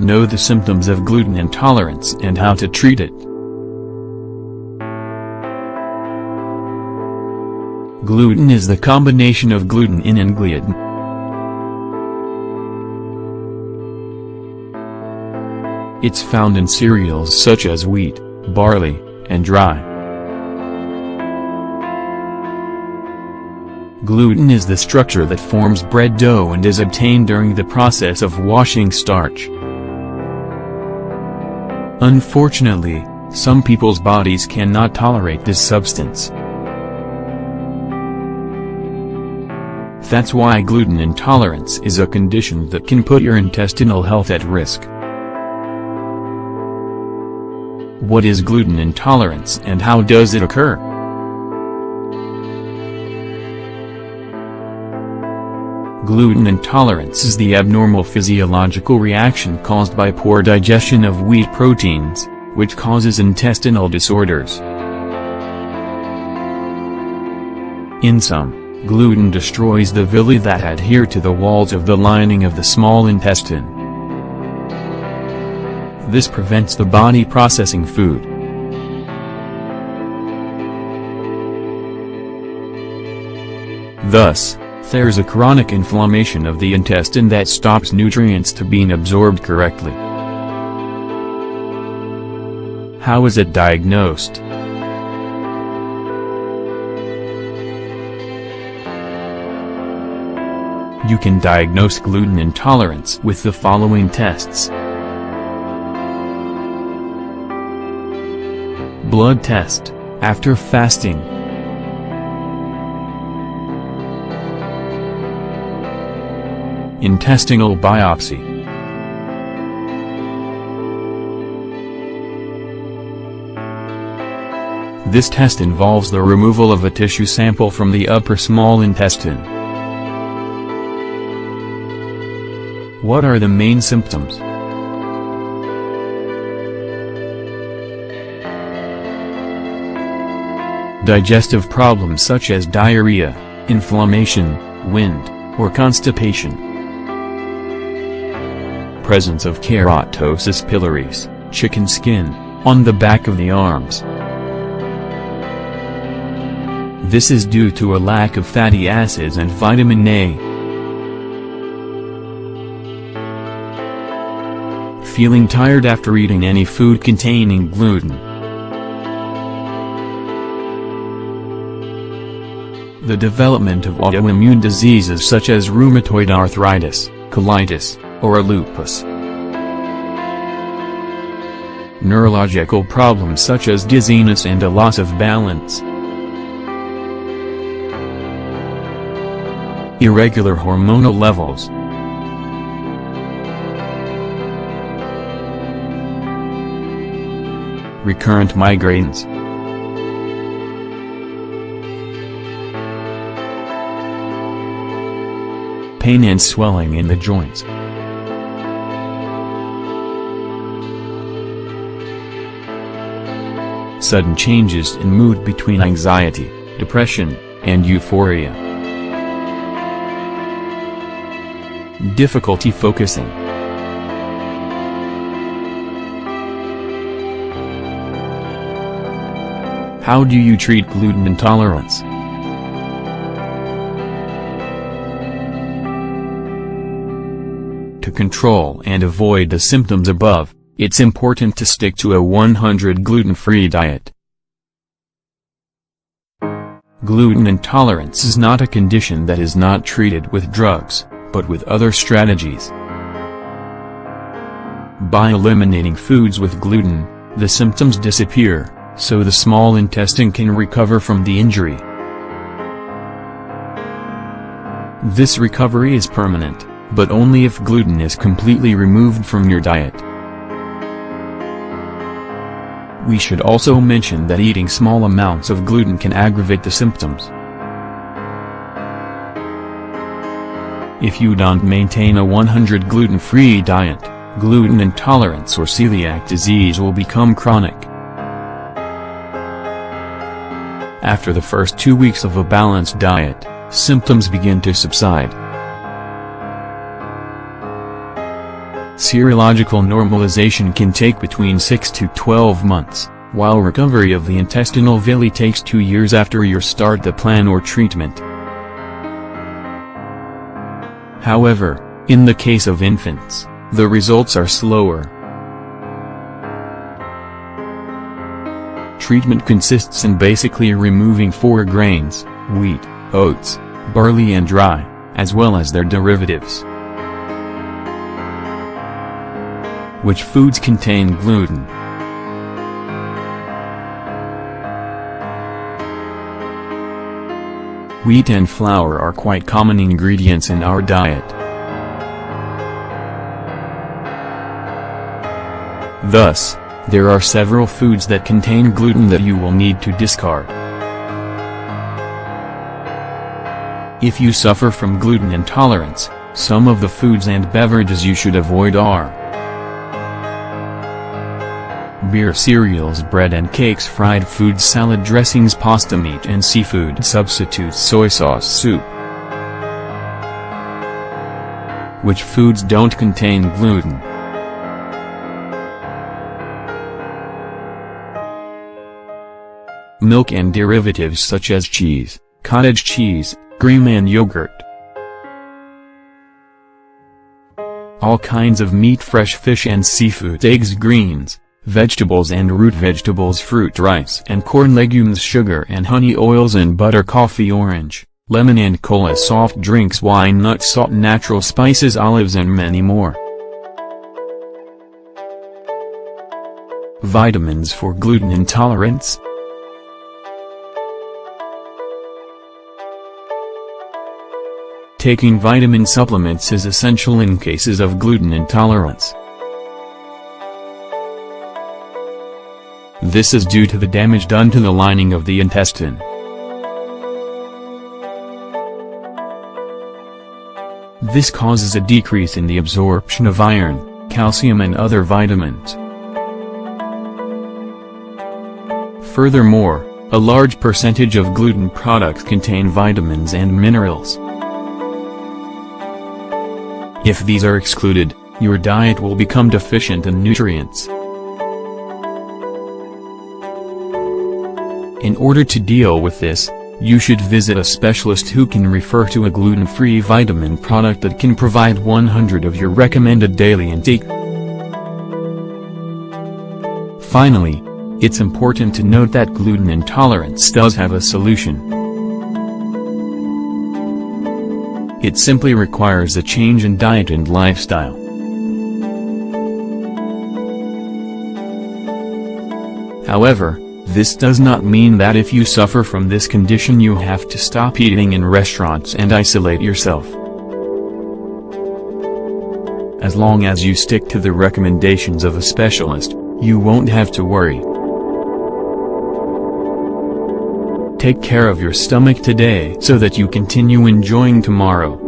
Know the symptoms of gluten intolerance and how to treat it. Gluten is the combination of gluten-in and gliadin. It's found in cereals such as wheat, barley, and rye. Gluten is the structure that forms bread dough and is obtained during the process of washing starch. Unfortunately, some people's bodies cannot tolerate this substance. That's why gluten intolerance is a condition that can put your intestinal health at risk. What is gluten intolerance and how does it occur? Gluten intolerance is the abnormal physiological reaction caused by poor digestion of wheat proteins, which causes intestinal disorders. In sum, gluten destroys the villi that adhere to the walls of the lining of the small intestine. This prevents the body processing food. Thus, there's a chronic inflammation of the intestine that stops nutrients to being absorbed correctly. How is it diagnosed? You can diagnose gluten intolerance with the following tests. Blood test, after fasting. Intestinal biopsy. This test involves the removal of a tissue sample from the upper small intestine. What are the main symptoms? Digestive problems such as diarrhea, inflammation, wind, or constipation. Presence of keratosis pilaris, chicken skin, on the back of the arms. This is due to a lack of fatty acids and vitamin A. Feeling tired after eating any food containing gluten. The development of autoimmune diseases such as rheumatoid arthritis, colitis, or lupus. Neurological problems such as dizziness and a loss of balance. Irregular hormonal levels. Recurrent migraines. Pain and swelling in the joints. Sudden changes in mood between anxiety, depression, and euphoria. Difficulty focusing. How do you treat gluten intolerance? To control and avoid the symptoms above, it's important to stick to a 100% gluten-free diet. Gluten intolerance is not a condition that is not treated with drugs, but with other strategies. By eliminating foods with gluten, the symptoms disappear, so the small intestine can recover from the injury. This recovery is permanent, but only if gluten is completely removed from your diet. We should also mention that eating small amounts of gluten can aggravate the symptoms. If you don't maintain a 100% gluten-free diet, gluten intolerance or celiac disease will become chronic. After the first 2 weeks of a balanced diet, symptoms begin to subside. Serological normalization can take between 6 to 12 months, while recovery of the intestinal villi takes 2 years after you start the plan or treatment. However, in the case of infants, the results are slower. Treatment consists in basically removing 4 grains: wheat, oats, barley and rye, as well as their derivatives. Which foods contain gluten? Wheat and flour are quite common ingredients in our diet. Thus, there are several foods that contain gluten that you will need to discard. If you suffer from gluten intolerance, some of the foods and beverages you should avoid are beer, cereals, bread and cakes, fried foods, salad dressings, pasta, meat and seafood substitutes, soy sauce, soup. Which foods don't contain gluten? Milk and derivatives such as cheese, cottage cheese, cream and yogurt. All kinds of meat, fresh fish and seafood, eggs, greens, vegetables and root vegetables, fruit, rice and corn, legumes, sugar and honey, oils and butter, coffee, orange, lemon and cola, soft drinks, wine, nuts, salt, natural spices, olives and many more. Vitamins for gluten intolerance. Taking vitamin supplements is essential in cases of gluten intolerance. This is due to the damage done to the lining of the intestine. This causes a decrease in the absorption of iron, calcium and other vitamins. Furthermore, a large percentage of gluten products contain vitamins and minerals. If these are excluded, your diet will become deficient in nutrients. In order to deal with this, you should visit a specialist who can refer to a gluten-free vitamin product that can provide 100 of your recommended daily intake. Finally, it's important to note that gluten intolerance does have a solution. It simply requires a change in diet and lifestyle. However, this does not mean that if you suffer from this condition you have to stop eating in restaurants and isolate yourself. As long as you stick to the recommendations of a specialist, you won't have to worry. Take care of your stomach today so that you continue enjoying tomorrow.